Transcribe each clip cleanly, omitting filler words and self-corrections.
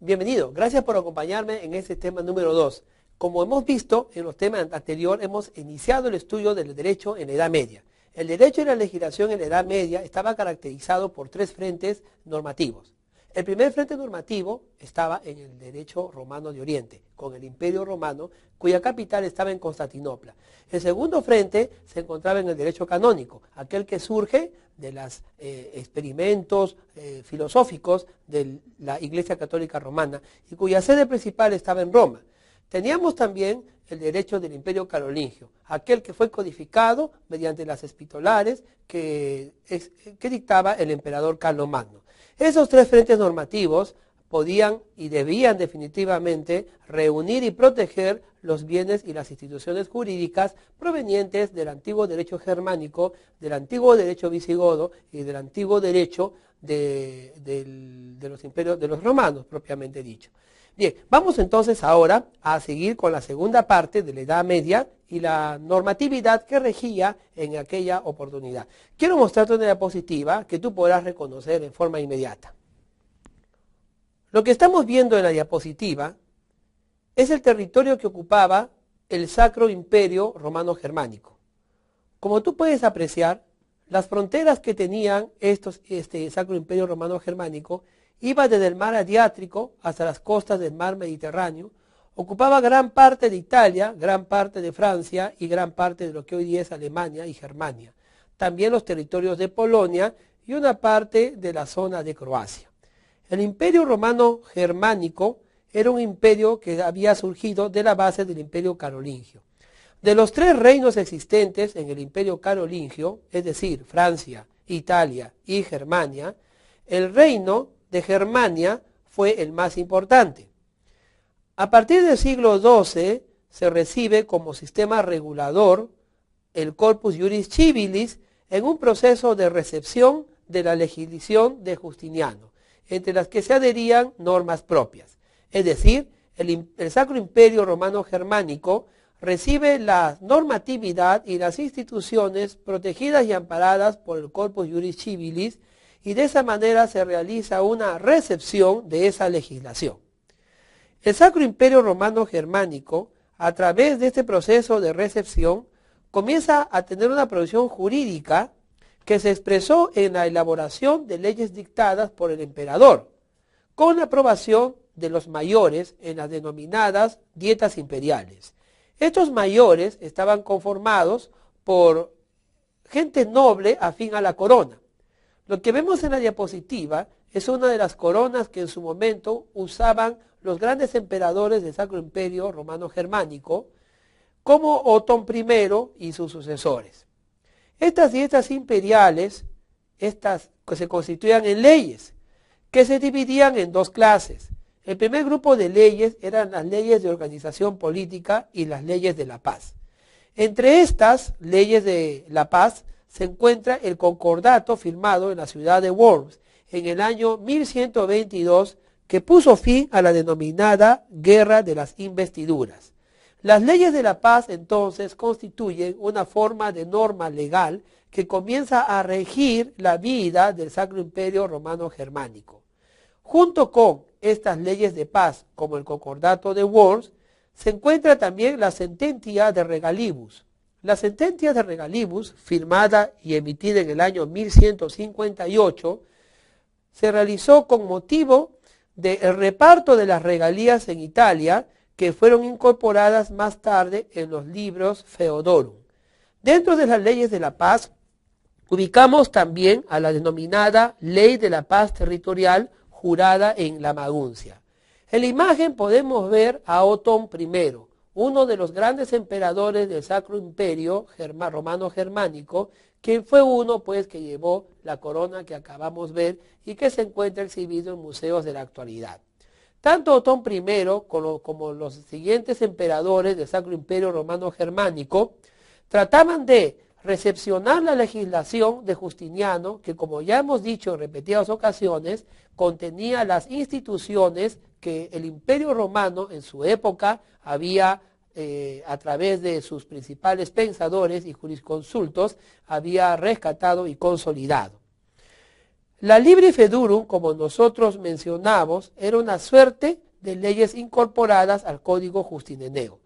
Bienvenido, gracias por acompañarme en este tema número 2. Como hemos visto en los temas anteriores, hemos iniciado el estudio del derecho en la Edad Media. El derecho y la legislación en la Edad Media estaba caracterizado por tres frentes normativos. El primer frente normativo estaba en el derecho romano de Oriente, con el Imperio Romano, cuya capital estaba en Constantinopla. El segundo frente se encontraba en el derecho canónico, aquel que surge de los experimentos filosóficos de la Iglesia Católica Romana y cuya sede principal estaba en Roma. Teníamos también el derecho del Imperio Carolingio, aquel que fue codificado mediante las epistolares que dictaba el emperador Carlomagno. Esos tres frentes normativos podían y debían definitivamente reunir y proteger los bienes y las instituciones jurídicas provenientes del antiguo derecho germánico, del antiguo derecho visigodo y del antiguo derecho de los imperios, de los romanos propiamente dicho. Bien, vamos entonces ahora a seguir con la segunda parte de la Edad Media y la normatividad que regía en aquella oportunidad. Quiero mostrarte una diapositiva que tú podrás reconocer en forma inmediata. Lo que estamos viendo en la diapositiva es el territorio que ocupaba el Sacro Imperio Romano Germánico. Como tú puedes apreciar, las fronteras que tenían este Sacro Imperio Romano Germánico iba desde el mar Adriático hasta las costas del mar Mediterráneo, ocupaba gran parte de Italia, gran parte de Francia y gran parte de lo que hoy día es Alemania y Germania. También los territorios de Polonia y una parte de la zona de Croacia. El Imperio Romano Germánico era un imperio que había surgido de la base del Imperio Carolingio. De los tres reinos existentes en el Imperio Carolingio, es decir, Francia, Italia y Germania, el reino de Germania fue el más importante. A partir del siglo XII se recibe como sistema regulador el Corpus Juris Civilis en un proceso de recepción de la legislación de Justiniano, entre las que se adherían normas propias. Es decir, el Sacro Imperio Romano Germánico recibe la normatividad y las instituciones protegidas y amparadas por el Corpus Juris Civilis, y de esa manera se realiza una recepción de esa legislación. El Sacro Imperio Romano Germánico, a través de este proceso de recepción, comienza a tener una producción jurídica que se expresó en la elaboración de leyes dictadas por el emperador, con la aprobación de los mayores en las denominadas dietas imperiales. Estos mayores estaban conformados por gente noble afín a la corona. Lo que vemos en la diapositiva es una de las coronas que en su momento usaban los grandes emperadores del Sacro Imperio Romano Germánico, como Otón I y sus sucesores. Estas dietas imperiales, estas que se constituían en leyes, que se dividían en dos clases. El primer grupo de leyes eran las leyes de organización política y las leyes de la paz. Entre estas leyes de la paz se encuentra el concordato firmado en la ciudad de Worms en el año 1122 que puso fin a la denominada Guerra de las Investiduras. Las leyes de la paz entonces constituyen una forma de norma legal que comienza a regir la vida del Sacro Imperio Romano Germánico. Junto con estas leyes de paz, como el concordato de Worms, se encuentra también la Sententia de Regalibus. La Sententia de Regalibus, firmada y emitida en el año 1158, se realizó con motivo del reparto de las regalías en Italia, que fueron incorporadas más tarde en los libros Feodorum. Dentro de las leyes de la paz, ubicamos también a la denominada Ley de la Paz Territorial, jurada en la Maguncia. En la imagen podemos ver a Otón I, uno de los grandes emperadores del Sacro Imperio Romano Germánico, quien fue uno pues que llevó la corona que acabamos de ver y que se encuentra exhibido en museos de la actualidad. Tanto Otón I como los siguientes emperadores del Sacro Imperio Romano Germánico trataban de recepcionar la legislación de Justiniano, que como ya hemos dicho en repetidas ocasiones, contenía las instituciones que el Imperio Romano en su época había, a través de sus principales pensadores y jurisconsultos, había rescatado y consolidado. La Libre Fedurum, como nosotros mencionamos, era una suerte de leyes incorporadas al Código Justineneo.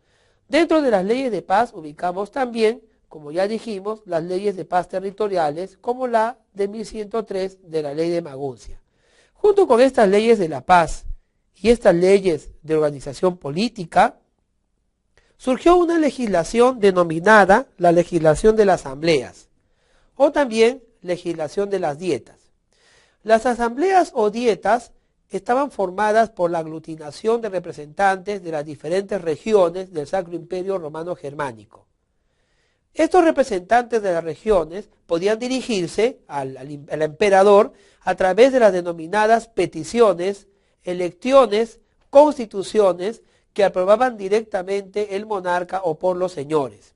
Dentro de las leyes de paz ubicamos también, como ya dijimos, las leyes de paz territoriales, como la de 1103 de la Ley de Maguncia. Junto con estas leyes de la paz y estas leyes de organización política, surgió una legislación denominada la legislación de las asambleas, o también legislación de las dietas. Las asambleas o dietas estaban formadas por la aglutinación de representantes de las diferentes regiones del Sacro Imperio Romano Germánico. Estos representantes de las regiones podían dirigirse al emperador a través de las denominadas peticiones, elecciones, constituciones que aprobaban directamente el monarca o por los señores.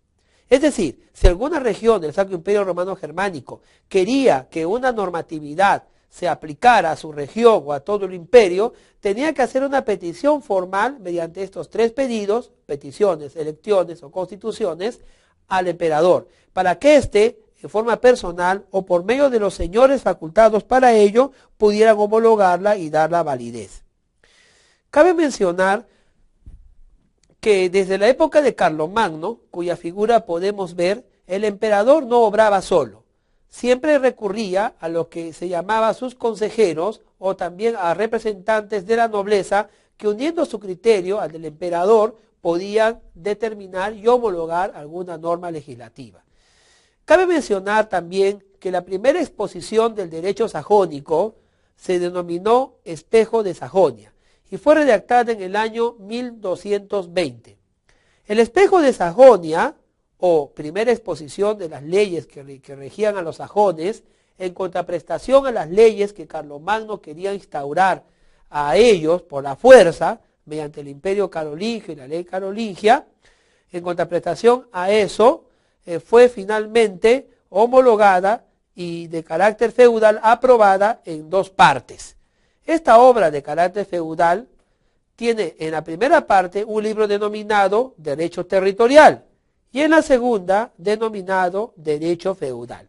Es decir, si alguna región del Sacro Imperio Romano Germánico quería que una normatividad se aplicara a su región o a todo el imperio, tenía que hacer una petición formal mediante estos tres pedidos, peticiones, elecciones o constituciones, al emperador, para que éste, en forma personal o por medio de los señores facultados para ello, pudieran homologarla y darla validez. Cabe mencionar que desde la época de Carlomagno, cuya figura podemos ver, el emperador no obraba solo. Siempre recurría a lo que se llamaba sus consejeros o también a representantes de la nobleza que, uniendo su criterio al del emperador, podían determinar y homologar alguna norma legislativa. Cabe mencionar también que la primera exposición del derecho sajónico se denominó Espejo de Sajonia y fue redactada en el año 1220. El Espejo de Sajonia, o primera exposición de las leyes que regían a los sajones, en contraprestación a las leyes que Carlomagno quería instaurar a ellos por la fuerza, mediante el imperio carolingio y la ley carolingia, en contraprestación a eso, fue finalmente homologada y de carácter feudal aprobada en dos partes. Esta obra de carácter feudal tiene en la primera parte un libro denominado Derecho Territorial, y en la segunda denominado Derecho Feudal.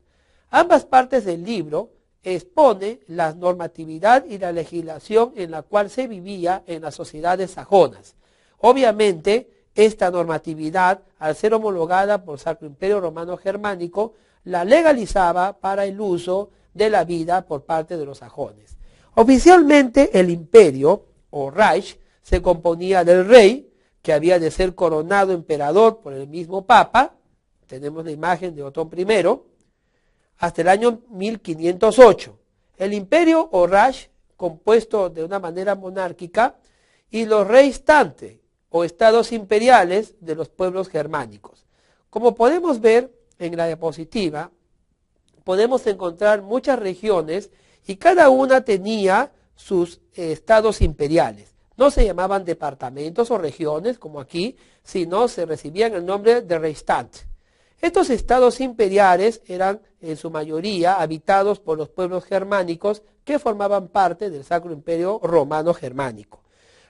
Ambas partes del libro expone la normatividad y la legislación en la cual se vivía en las sociedades sajonas. Obviamente, esta normatividad, al ser homologada por Sacro Imperio Romano Germánico, la legalizaba para el uso de la vida por parte de los sajones. Oficialmente, el imperio, o Reich, se componía del rey, que había de ser coronado emperador por el mismo Papa, tenemos la imagen de Otón I, hasta el año 1508. El imperio o Reich, compuesto de una manera monárquica, y los Reichsstände, o estados imperiales de los pueblos germánicos. Como podemos ver en la diapositiva, podemos encontrar muchas regiones y cada una tenía sus estados imperiales. No se llamaban departamentos o regiones, como aquí, sino se recibían el nombre de Reichsstand. Estos estados imperiales eran, en su mayoría, habitados por los pueblos germánicos que formaban parte del Sacro Imperio Romano Germánico.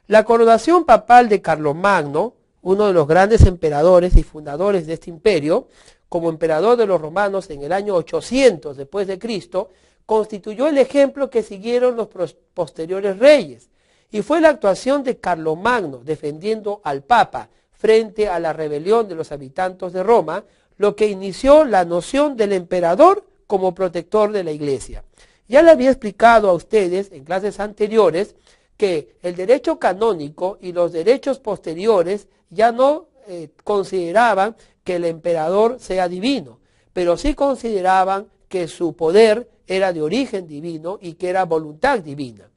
La coronación papal de Carlomagno, uno de los grandes emperadores y fundadores de este imperio, como emperador de los romanos en el año 800 después de Cristo, constituyó el ejemplo que siguieron los posteriores reyes. Y fue la actuación de Carlomagno defendiendo al Papa frente a la rebelión de los habitantes de Roma, lo que inició la noción del emperador como protector de la Iglesia. Ya le había explicado a ustedes en clases anteriores que el derecho canónico y los derechos posteriores ya no consideraban que el emperador sea divino, pero sí consideraban que su poder era de origen divino y que era voluntad divina.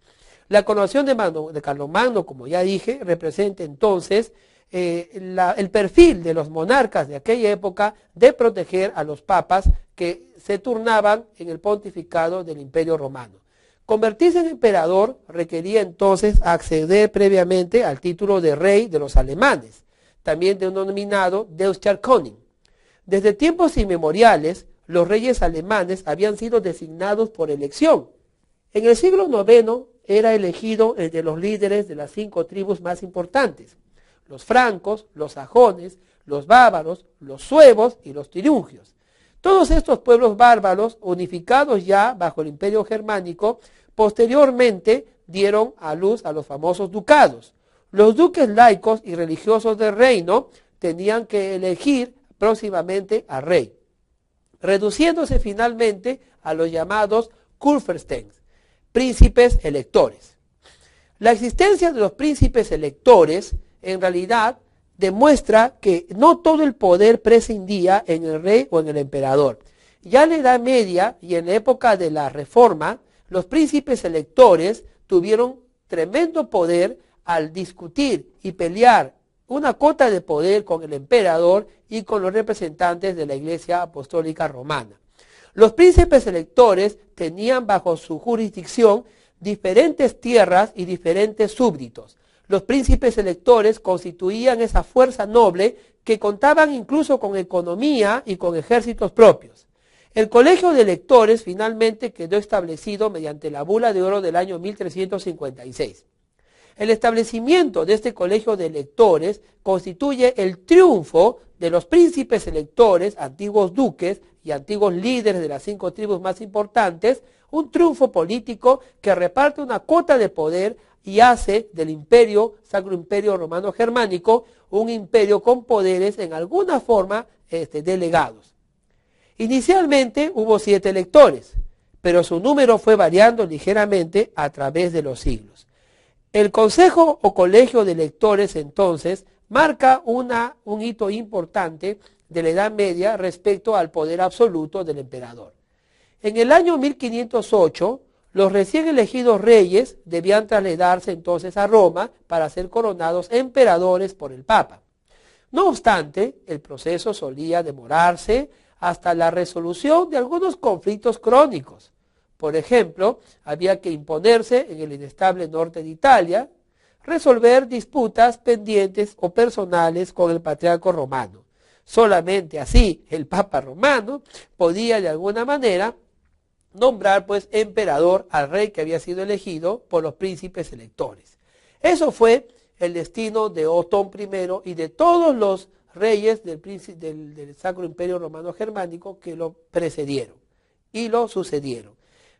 La coronación de Carlomagno, como ya dije, representa entonces el perfil de los monarcas de aquella época de proteger a los papas que se turnaban en el pontificado del Imperio Romano. Convertirse en emperador requería entonces acceder previamente al título de rey de los alemanes, también denominado Deutscher-König. Desde tiempos inmemoriales, los reyes alemanes habían sido designados por elección. En el siglo IX era elegido entre los líderes de las 5 tribus más importantes: los francos, los sajones, los bávaros, los suevos y los tirungios. Todos estos pueblos bárbaros, unificados ya bajo el imperio germánico, posteriormente dieron a luz a los famosos ducados. Los duques laicos y religiosos del reino tenían que elegir próximamente al rey, reduciéndose finalmente a los llamados Kurfürsten, príncipes electores. La existencia de los príncipes electores en realidad demuestra que no todo el poder prescindía en el rey o en el emperador. Ya en la Edad Media y en la época de la Reforma, los príncipes electores tuvieron tremendo poder al discutir y pelear una cota de poder con el emperador y con los representantes de la Iglesia Apostólica Romana. Los príncipes electores tenían bajo su jurisdicción diferentes tierras y diferentes súbditos. Los príncipes electores constituían esa fuerza noble que contaban incluso con economía y con ejércitos propios. El colegio de electores finalmente quedó establecido mediante la bula de oro del año 1356. El establecimiento de este colegio de electores constituye el triunfo de los príncipes electores, antiguos duques y antiguos líderes de las 5 tribus más importantes, un triunfo político que reparte una cuota de poder y hace del imperio, Sacro Imperio Romano Germánico, un imperio con poderes en alguna forma delegados. Inicialmente hubo 7 electores, pero su número fue variando ligeramente a través de los siglos. El consejo o colegio de electores entonces marca un hito importante de la Edad Media respecto al poder absoluto del emperador. En el año 1508, los recién elegidos reyes debían trasladarse entonces a Roma para ser coronados emperadores por el Papa. No obstante, el proceso solía demorarse hasta la resolución de algunos conflictos crónicos. Por ejemplo, había que imponerse en el inestable norte de Italia, resolver disputas pendientes o personales con el patriarca romano. Solamente así el Papa romano podía de alguna manera nombrar pues emperador al rey que había sido elegido por los príncipes electores. Eso fue el destino de Otón I y de todos los reyes del Sacro Imperio Romano Germánico que lo precedieron y lo sucedieron.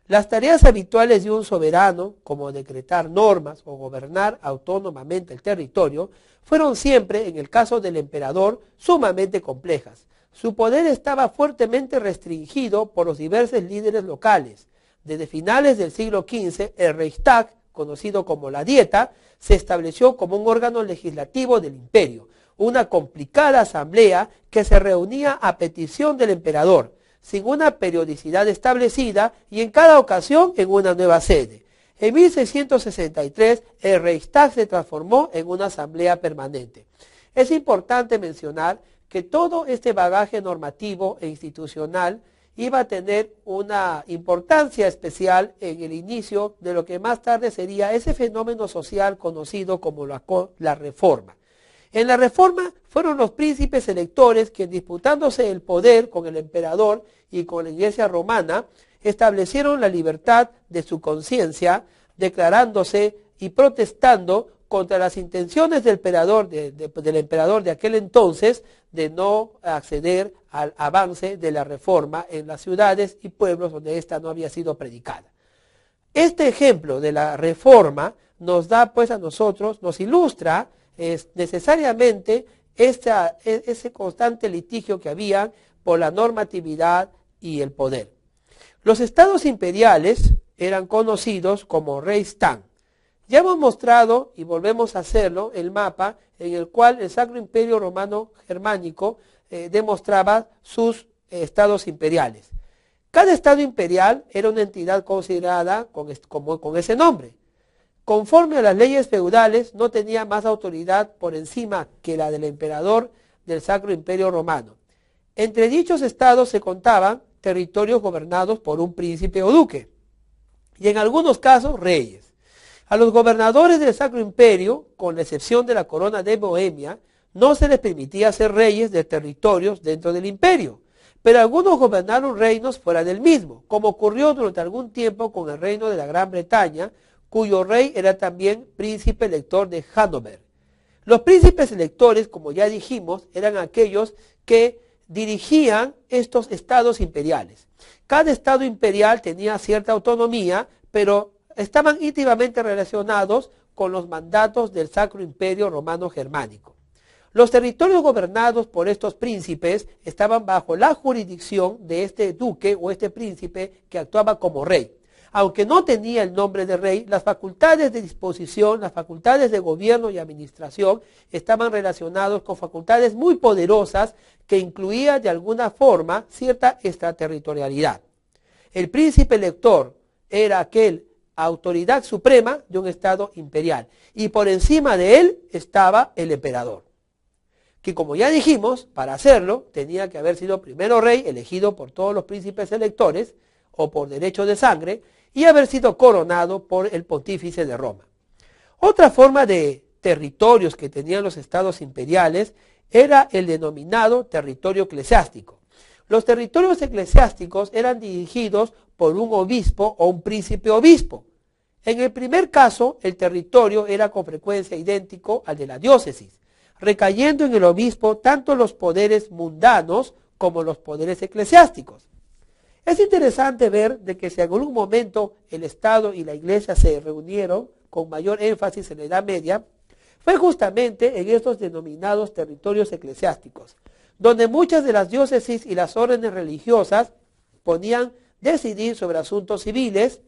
Las tareas habituales de un soberano, como decretar normas o gobernar autónomamente el territorio, fueron siempre, en el caso del emperador, sumamente complejas. Su poder estaba fuertemente restringido por los diversos líderes locales. Desde finales del siglo XV, el Reichstag, conocido como la Dieta, se estableció como un órgano legislativo del imperio, una complicada asamblea que se reunía a petición del emperador, sin una periodicidad establecida y en cada ocasión en una nueva sede. En 1663, el Reichstag se transformó en una asamblea permanente. Es importante mencionar que todo este bagaje normativo e institucional iba a tener una importancia especial en el inicio de lo que más tarde sería ese fenómeno social conocido como la Reforma. En la Reforma fueron los príncipes electores quienes, disputándose el poder con el emperador y con la Iglesia romana, establecieron la libertad de su conciencia, declarándose y protestando contra las intenciones del emperador de aquel entonces de no acceder al avance de la Reforma en las ciudades y pueblos donde ésta no había sido predicada. Este ejemplo de la Reforma nos da pues a nosotros, nos ilustra necesariamente ese constante litigio que había por la normatividad y el poder. Los estados imperiales eran conocidos como Reichstag. Ya hemos mostrado, y volvemos a hacerlo, el mapa en el cual el Sacro Imperio Romano Germánico demostraba sus estados imperiales. Cada estado imperial era una entidad considerada con ese nombre. Conforme a las leyes feudales, no tenía más autoridad por encima que la del emperador del Sacro Imperio Romano. Entre dichos estados se contaban territorios gobernados por un príncipe o duque, y en algunos casos reyes. A los gobernadores del Sacro Imperio, con la excepción de la corona de Bohemia, no se les permitía ser reyes de territorios dentro del imperio, pero algunos gobernaron reinos fuera del mismo, como ocurrió durante algún tiempo con el reino de la Gran Bretaña, cuyo rey era también príncipe elector de Hannover. Los príncipes electores, como ya dijimos, eran aquellos que dirigían estos estados imperiales. Cada estado imperial tenía cierta autonomía, pero estaban íntimamente relacionados con los mandatos del Sacro Imperio Romano Germánico. Los territorios gobernados por estos príncipes estaban bajo la jurisdicción de este duque o este príncipe que actuaba como rey. Aunque no tenía el nombre de rey, las facultades de disposición, las facultades de gobierno y administración estaban relacionados con facultades muy poderosas que incluían de alguna forma cierta extraterritorialidad. El príncipe elector era aquel autoridad suprema de un estado imperial y por encima de él estaba el emperador, que como ya dijimos, para hacerlo tenía que haber sido primero rey elegido por todos los príncipes electores o por derecho de sangre y haber sido coronado por el pontífice de Roma. Otra forma de territorios que tenían los estados imperiales era el denominado territorio eclesiástico. Los territorios eclesiásticos eran dirigidos por un obispo o un príncipe obispo. En el primer caso, el territorio era con frecuencia idéntico al de la diócesis, recayendo en el obispo tanto los poderes mundanos como los poderes eclesiásticos. Es interesante ver de que si en algún momento el Estado y la Iglesia se reunieron con mayor énfasis en la Edad Media, fue justamente en estos denominados territorios eclesiásticos, donde muchas de las diócesis y las órdenes religiosas podían decidir sobre asuntos civiles,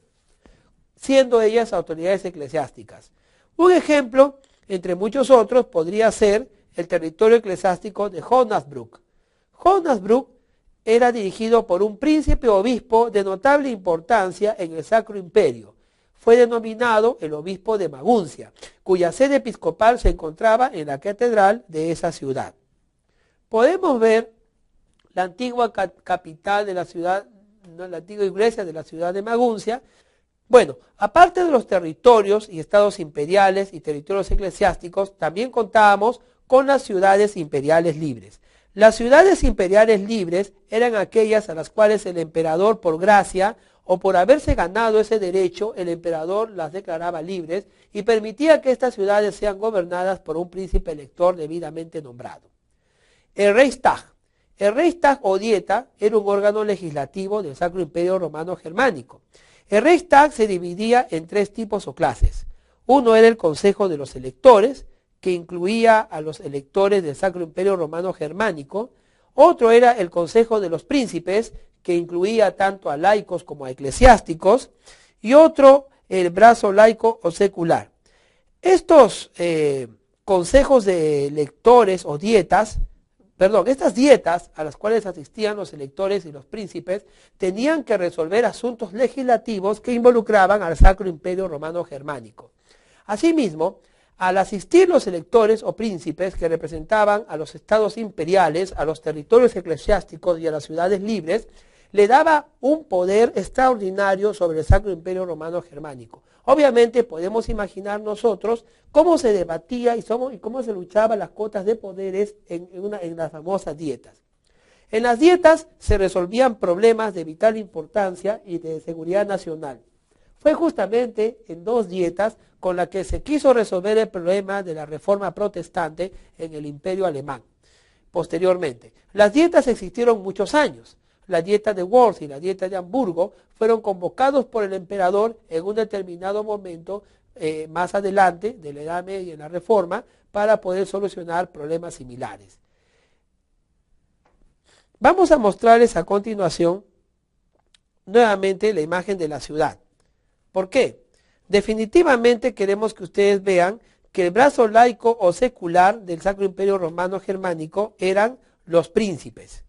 siendo ellas autoridades eclesiásticas. Un ejemplo, entre muchos otros, podría ser el territorio eclesiástico de Jonasbroek. Jonasbroek era dirigido por un príncipe obispo de notable importancia en el Sacro Imperio. Fue denominado el obispo de Maguncia, cuya sede episcopal se encontraba en la catedral de esa ciudad. Podemos ver la antigua capital de la ciudad, la antigua iglesia de la ciudad de Maguncia. Bueno, aparte de los territorios y estados imperiales y territorios eclesiásticos, también contábamos con las ciudades imperiales libres. Las ciudades imperiales libres eran aquellas a las cuales el emperador, por gracia o por haberse ganado ese derecho, el emperador las declaraba libres y permitía que estas ciudades sean gobernadas por un príncipe elector debidamente nombrado. El Reichstag. El Reichstag o Dieta era un órgano legislativo del Sacro Imperio Romano Germánico. El Reichstag se dividía en tres tipos o clases. Uno era el Consejo de los Electores, que incluía a los electores del Sacro Imperio Romano Germánico. Otro era el Consejo de los Príncipes, que incluía tanto a laicos como a eclesiásticos. Y otro, el brazo laico o secular. Estos consejos de electores o dietas, estas dietas a las cuales asistían los electores y los príncipes, tenían que resolver asuntos legislativos que involucraban al Sacro Imperio Romano Germánico. Asimismo, al asistir los electores o príncipes que representaban a los estados imperiales, a los territorios eclesiásticos y a las ciudades libres, le daba un poder extraordinario sobre el Sacro Imperio Romano Germánico. Obviamente podemos imaginar nosotros cómo se debatía y cómo se luchaban las cotas de poderes en las famosas dietas. En las dietas se resolvían problemas de vital importancia y de seguridad nacional. Fue justamente en dos dietas con las que se quiso resolver el problema de la reforma protestante en el Imperio Alemán. Posteriormente, las dietas existieron muchos años. La dieta de Worms y la dieta de Hamburgo fueron convocados por el emperador en un determinado momento más adelante de la Edad Media y en la Reforma para poder solucionar problemas similares. Vamos a mostrarles a continuación nuevamente la imagen de la ciudad. ¿Por qué? Definitivamente queremos que ustedes vean que el brazo laico o secular del Sacro Imperio Romano Germánico eran los príncipes.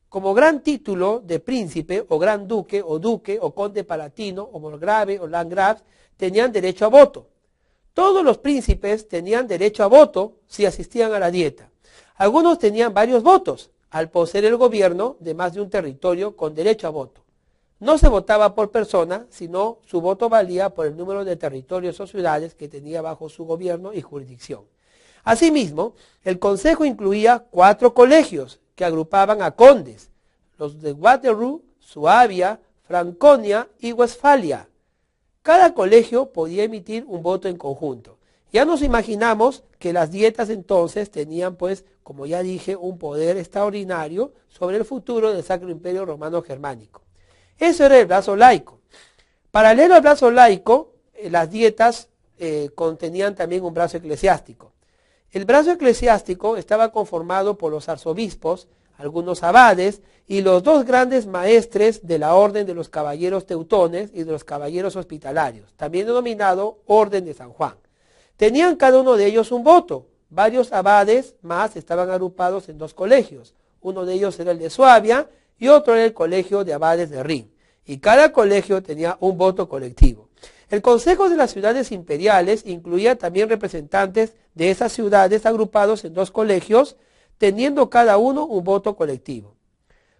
Como gran título de príncipe o gran duque o conde palatino o margrave o landgrave tenían derecho a voto. Todos los príncipes tenían derecho a voto si asistían a la dieta. Algunos tenían varios votos al poseer el gobierno de más de un territorio con derecho a voto. No se votaba por persona, sino su voto valía por el número de territorios o ciudades que tenía bajo su gobierno y jurisdicción. Asimismo, el consejo incluía 4 colegios que agrupaban a condes, los de Waterloo, Suabia, Franconia y Westfalia. Cada colegio podía emitir un voto en conjunto, Ya nos imaginamos que las dietas entonces tenían, pues, como ya dije, un poder extraordinario sobre el futuro del Sacro Imperio Romano Germánico. Eso era el brazo laico. Paralelo al brazo laico, las dietas contenían también un brazo eclesiástico. El brazo eclesiástico estaba conformado por los arzobispos, algunos abades y los dos grandes maestres de la orden de los caballeros teutones y de los caballeros hospitalarios, también denominado Orden de San Juan. Tenían cada uno de ellos un voto. Varios abades más estaban agrupados en dos colegios. Uno de ellos era el de Suabia y otro era el colegio de abades de Rin. Y cada colegio tenía un voto colectivo. El Consejo de las Ciudades Imperiales incluía también representantes de esas ciudades agrupados en dos colegios, teniendo cada uno un voto colectivo.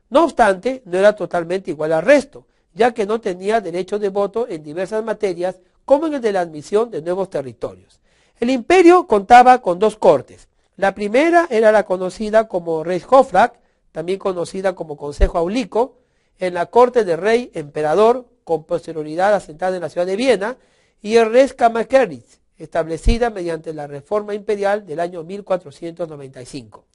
No obstante, no era totalmente igual al resto, ya que no tenía derecho de voto en diversas materias, como en el de la admisión de nuevos territorios. El imperio contaba con dos cortes. La primera era la conocida como Reichshofrat, también conocida como Consejo Aulico, en la corte del rey emperador, con posterioridad asentada en la ciudad de Viena, y el Reichskammergericht, establecida mediante la reforma imperial del año 1495.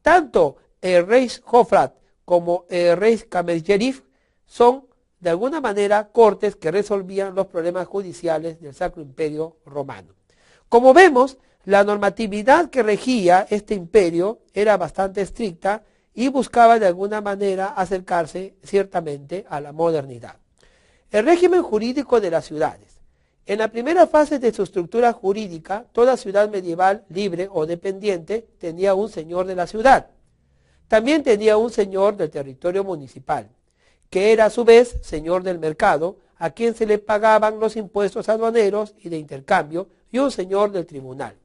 Tanto el Reichshofrat como el Reichskammergericht son, de alguna manera, cortes que resolvían los problemas judiciales del Sacro Imperio Romano. Como vemos, la normatividad que regía este imperio era bastante estricta y buscaba de alguna manera acercarse ciertamente a la modernidad. El régimen jurídico de las ciudades. En la primera fase de su estructura jurídica, toda ciudad medieval libre o dependiente tenía un señor de la ciudad. También tenía un señor del territorio municipal, que era a su vez señor del mercado, a quien se le pagaban los impuestos aduaneros y de intercambio, y un señor del tribunal.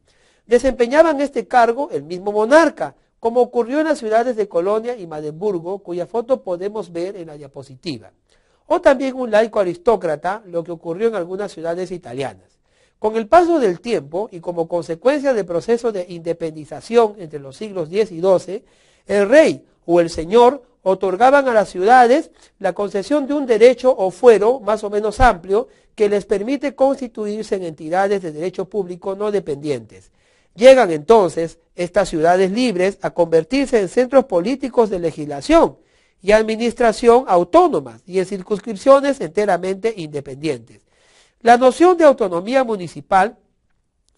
Desempeñaban este cargo el mismo monarca, como ocurrió en las ciudades de Colonia y Magdeburgo, cuya foto podemos ver en la diapositiva. O también un laico aristócrata, lo que ocurrió en algunas ciudades italianas. Con el paso del tiempo y como consecuencia del proceso de independización entre los siglos X y XII, el rey o el señor otorgaban a las ciudades la concesión de un derecho o fuero más o menos amplio que les permite constituirse en entidades de derecho público no dependientes. Llegan entonces estas ciudades libres a convertirse en centros políticos de legislación y administración autónomas y en circunscripciones enteramente independientes. La noción de autonomía municipal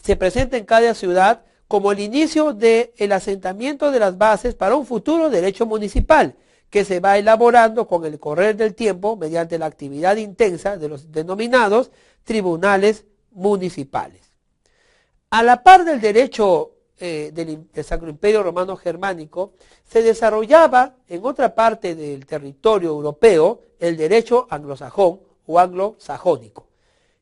se presenta en cada ciudad como el inicio del asentamiento de las bases para un futuro derecho municipal, que se va elaborando con el correr del tiempo mediante la actividad intensa de los denominados tribunales municipales. A la par del derecho del Sacro Imperio Romano Germánico, se desarrollaba en otra parte del territorio europeo el derecho anglosajón o anglo-sajónico.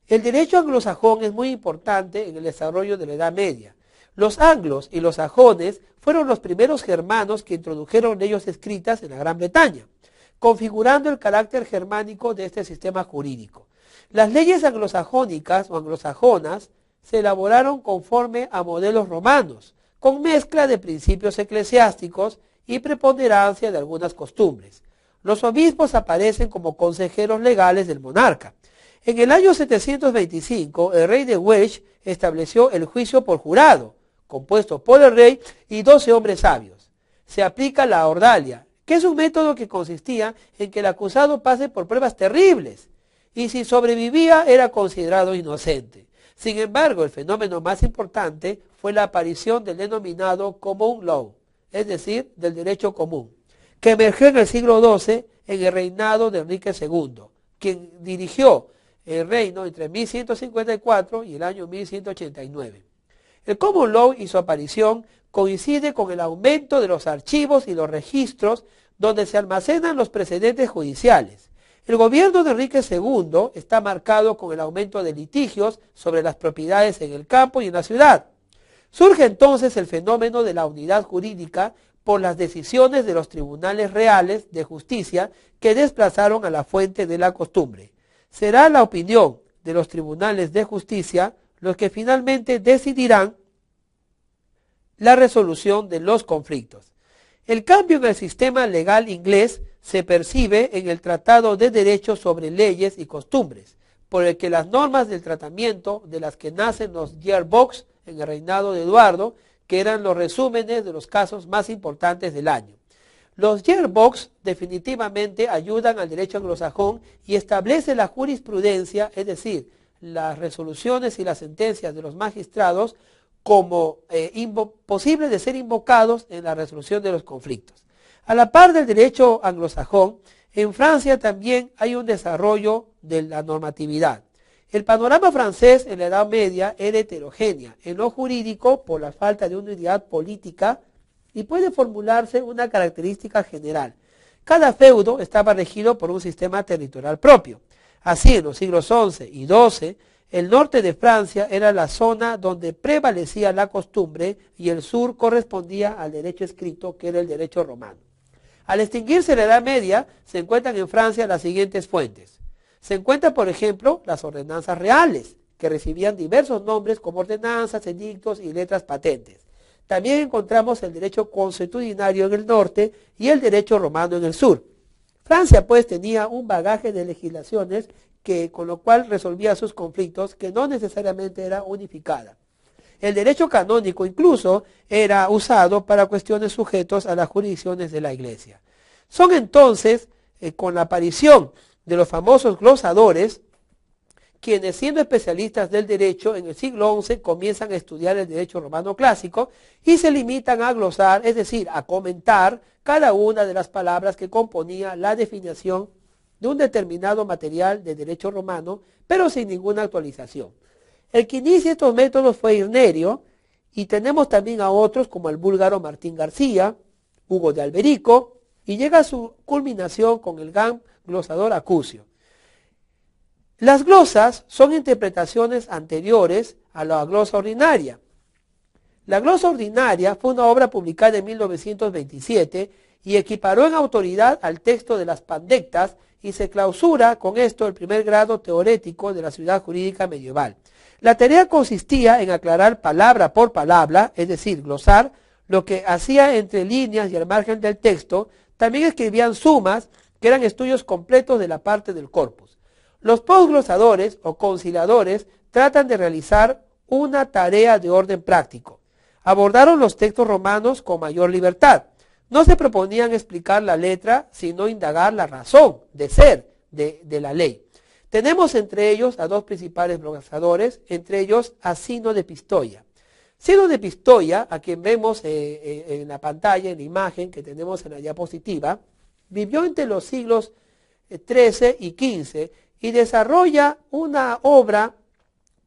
El derecho anglosajón es muy importante en el desarrollo de la Edad Media. Los anglos y los sajones fueron los primeros germanos que introdujeron leyes escritas en la Gran Bretaña, configurando el carácter germánico de este sistema jurídico. Las leyes anglosajónicas o anglosajonas se elaboraron conforme a modelos romanos, con mezcla de principios eclesiásticos y preponderancia de algunas costumbres. Los obispos aparecen como consejeros legales del monarca. En el año 725, el rey de Welsh estableció el juicio por jurado, compuesto por el rey y 12 hombres sabios. Se aplica la ordalia, que es un método que consistía en que el acusado pase por pruebas terribles, y si sobrevivía era considerado inocente. Sin embargo, el fenómeno más importante fue la aparición del denominado common law, es decir, del derecho común, que emergió en el siglo XII en el reinado de Enrique II, quien dirigió el reino entre 1154 y el año 1189. El common law y su aparición coincide con el aumento de los archivos y los registros donde se almacenan los precedentes judiciales. El gobierno de Enrique II está marcado con el aumento de litigios sobre las propiedades en el campo y en la ciudad. Surge entonces el fenómeno de la unidad jurídica por las decisiones de los tribunales reales de justicia que desplazaron a la fuente de la costumbre. Será la opinión de los tribunales de justicia los que finalmente decidirán la resolución de los conflictos. El cambio en el sistema legal inglés se percibe en el Tratado de Derecho sobre Leyes y Costumbres, por el que las normas del tratamiento de las que nacen los yearbox en el reinado de Eduardo, que eran los resúmenes de los casos más importantes del año. Los yearbooks definitivamente ayudan al derecho anglosajón y establece la jurisprudencia, es decir, las resoluciones y las sentencias de los magistrados como posibles de ser invocados en la resolución de los conflictos. A la par del derecho anglosajón, en Francia también hay un desarrollo de la normatividad. El panorama francés en la Edad Media era heterogénea, en lo jurídico por la falta de unidad política, y puede formularse una característica general. Cada feudo estaba regido por un sistema territorial propio. Así, en los siglos XI y XII, el norte de Francia era la zona donde prevalecía la costumbre y el sur correspondía al derecho escrito, que era el derecho romano. Al extinguirse la Edad Media, se encuentran en Francia las siguientes fuentes. Se encuentran, por ejemplo, las ordenanzas reales, que recibían diversos nombres como ordenanzas, edictos y letras patentes. También encontramos el derecho consuetudinario en el norte y el derecho romano en el sur. Francia, pues, tenía un bagaje de legislaciones con lo cual resolvía sus conflictos, que no necesariamente era unificada. El derecho canónico incluso era usado para cuestiones sujetos a las jurisdicciones de la Iglesia. Son entonces, con la aparición de los famosos glosadores, quienes, siendo especialistas del derecho, en el siglo XI comienzan a estudiar el derecho romano clásico y se limitan a glosar, es decir, a comentar cada una de las palabras que componía la definición de un determinado material de derecho romano, pero sin ninguna actualización. El que inicia estos métodos fue Irnerio, y tenemos también a otros como el búlgaro Martín García, Hugo de Alberico, y llega a su culminación con el gran glosador Acucio. Las glosas son interpretaciones anteriores a la glosa ordinaria. La glosa ordinaria fue una obra publicada en 1927 y equiparó en autoridad al texto de las Pandectas y se clausura con esto el primer grado teorético de la ciudad jurídica medieval. La tarea consistía en aclarar palabra por palabra, es decir, glosar, lo que hacía entre líneas y al margen del texto. También escribían sumas, que eran estudios completos de la parte del corpus. Los posglosadores o conciliadores tratan de realizar una tarea de orden práctico. Abordaron los textos romanos con mayor libertad. No se proponían explicar la letra, sino indagar la razón de ser de la ley. Tenemos entre ellos a dos principales glosadores, entre ellos a Sino de Pistoia. Sino de Pistoia, a quien vemos en la pantalla, en la imagen que tenemos en la diapositiva, vivió entre los siglos XIII y XV y desarrolla una obra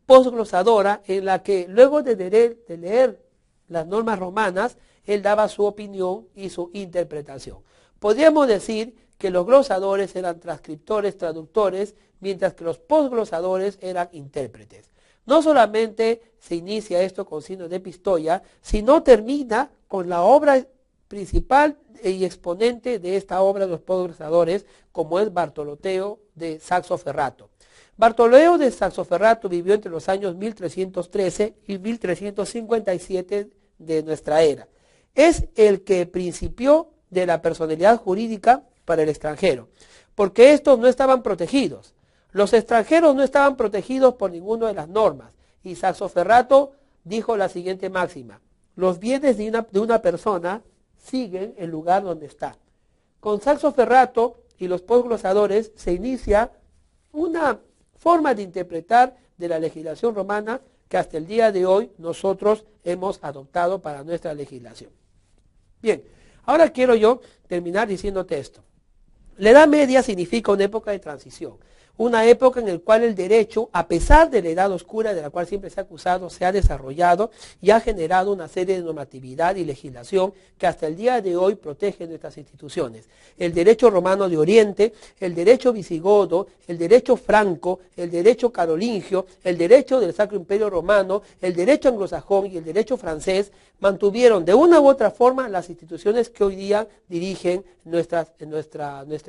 posglosadora en la que, luego de leer las normas romanas, él daba su opinión y su interpretación. Podríamos decir que los glosadores eran transcriptores, traductores, mientras que los posglosadores eran intérpretes. No solamente se inicia esto con Sino de Pistoia, sino termina con la obra principal y exponente de esta obra de los posglosadores, como es Bartolomeo de Saxo-Ferrato. Bartolomeo de Saxo-Ferrato vivió entre los años 1313 y 1357 de nuestra era. Es el que principió de la personalidad jurídica para el extranjero, porque estos no estaban protegidos. Los extranjeros no estaban protegidos por ninguna de las normas, y Saxo-Ferrato dijo la siguiente máxima: los bienes de una persona siguen el lugar donde está. Con Saxo-Ferrato y los posglosadores se inicia una forma de interpretar de la legislación romana que hasta el día de hoy nosotros hemos adoptado para nuestra legislación. Bien, ahora quiero yo terminar diciéndote esto. La Edad Media significa una época de transición, una época en la cual el derecho, a pesar de la edad oscura de la cual siempre se ha acusado, se ha desarrollado y ha generado una serie de normatividad y legislación que hasta el día de hoy protege nuestras instituciones. El derecho romano de Oriente, el derecho visigodo, el derecho franco, el derecho carolingio, el derecho del Sacro Imperio Romano, el derecho anglosajón y el derecho francés mantuvieron de una u otra forma las instituciones que hoy día dirigen nuestra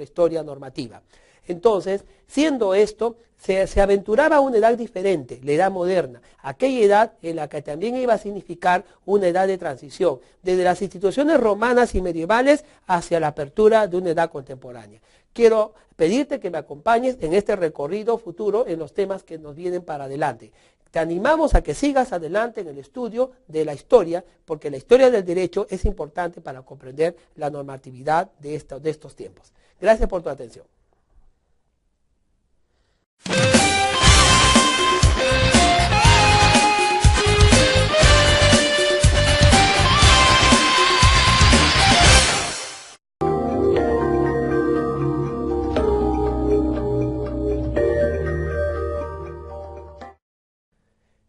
historia normativa. Entonces, siendo esto, se aventuraba a una edad diferente, la edad moderna, aquella edad en la que también iba a significar una edad de transición, desde las instituciones romanas y medievales hacia la apertura de una edad contemporánea. Quiero pedirte que me acompañes en este recorrido futuro en los temas que nos vienen para adelante. Te animamos a que sigas adelante en el estudio de la historia, porque la historia del derecho es importante para comprender la normatividad de estos tiempos. Gracias por tu atención.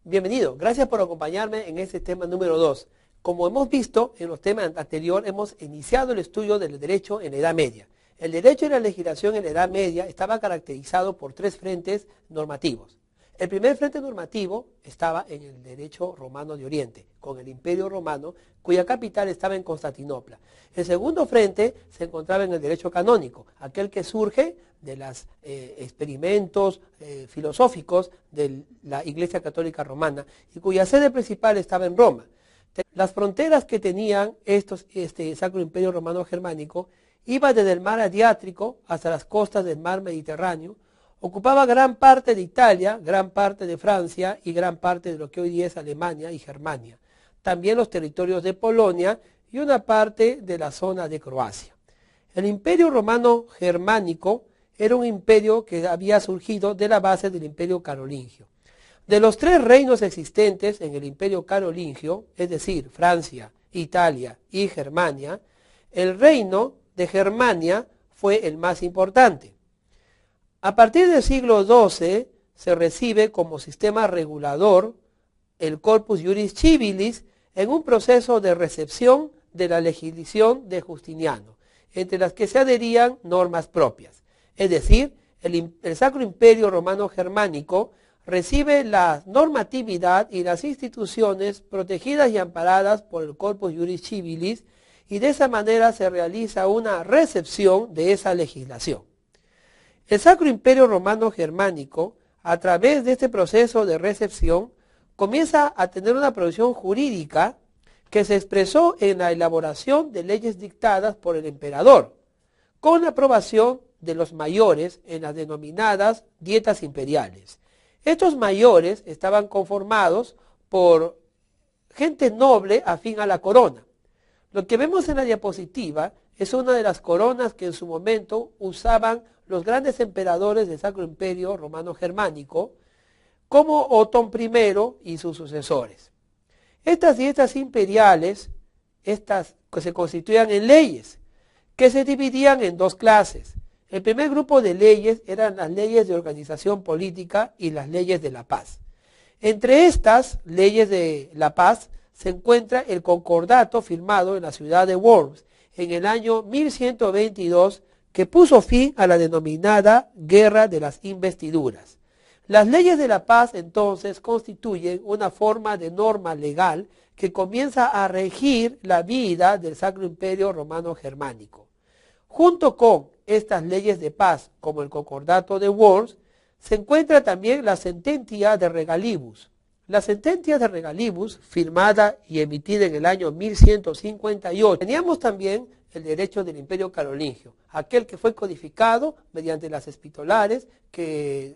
Bienvenido, gracias por acompañarme en este tema número 2. Como hemos visto en los temas anteriores, hemos iniciado el estudio del derecho en la Edad Media. El derecho y la legislación en la Edad Media estaba caracterizado por tres frentes normativos. El primer frente normativo estaba en el derecho romano de Oriente, con el Imperio Romano, cuya capital estaba en Constantinopla. El segundo frente se encontraba en el derecho canónico, aquel que surge de los experimentos filosóficos de la Iglesia Católica Romana y cuya sede principal estaba en Roma. Las fronteras que tenían este Sacro Imperio Romano Germánico iba desde el mar Adriático hasta las costas del mar Mediterráneo, ocupaba gran parte de Italia, gran parte de Francia y gran parte de lo que hoy día es Alemania y Germania. También los territorios de Polonia y una parte de la zona de Croacia. El Imperio Romano Germánico era un imperio que había surgido de la base del Imperio Carolingio. De los tres reinos existentes en el Imperio Carolingio, es decir, Francia, Italia y Germania, el reino de Germania fue el más importante. A partir del siglo XII se recibe como sistema regulador el Corpus Juris Civilis en un proceso de recepción de la legislación de Justiniano, entre las que se adherían normas propias. Es decir, el Sacro Imperio Romano Germánico recibe la normatividad y las instituciones protegidas y amparadas por el Corpus Juris Civilis, y de esa manera se realiza una recepción de esa legislación. El Sacro Imperio Romano Germánico, a través de este proceso de recepción, comienza a tener una producción jurídica que se expresó en la elaboración de leyes dictadas por el emperador, con la aprobación de los mayores en las denominadas dietas imperiales. Estos mayores estaban conformados por gente noble afín a la corona. Lo que vemos en la diapositiva es una de las coronas que en su momento usaban los grandes emperadores del Sacro Imperio Romano Germánico, como Otón I y sus sucesores. Estas dietas imperiales, que se constituían en leyes, que se dividían en dos clases. El primer grupo de leyes eran las leyes de organización política y las leyes de la paz. Entre estas leyes de la paz se encuentra el concordato firmado en la ciudad de Worms en el año 1122, que puso fin a la denominada Guerra de las Investiduras. Las leyes de la paz entonces constituyen una forma de norma legal que comienza a regir la vida del Sacro Imperio Romano Germánico. Junto con estas leyes de paz, como el Concordato de Worms, se encuentra también la Sententia de Regalibus. La Sententia de Regalibus, firmada y emitida en el año 1158, teníamos también el derecho del Imperio Carolingio, aquel que fue codificado mediante las epistolares que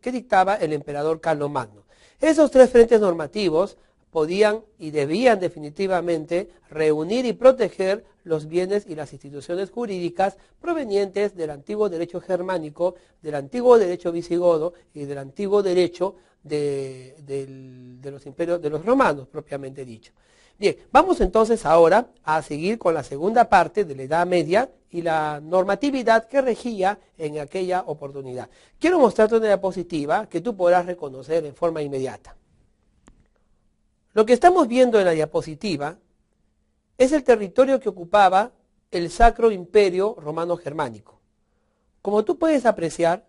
dictaba el emperador Carlomagno. Esos tres frentes normativos podían y debían definitivamente reunir y proteger los bienes y las instituciones jurídicas provenientes del antiguo derecho germánico, del antiguo derecho visigodo y del antiguo derecho de los imperios, de los romanos propiamente dicho. Bien, vamos entonces ahora a seguir con la segunda parte de la Edad Media y la normatividad que regía en aquella oportunidad. Quiero mostrarte una diapositiva que tú podrás reconocer en forma inmediata. Lo que estamos viendo en la diapositiva es el territorio que ocupaba el Sacro Imperio Romano Germánico. Como tú puedes apreciar,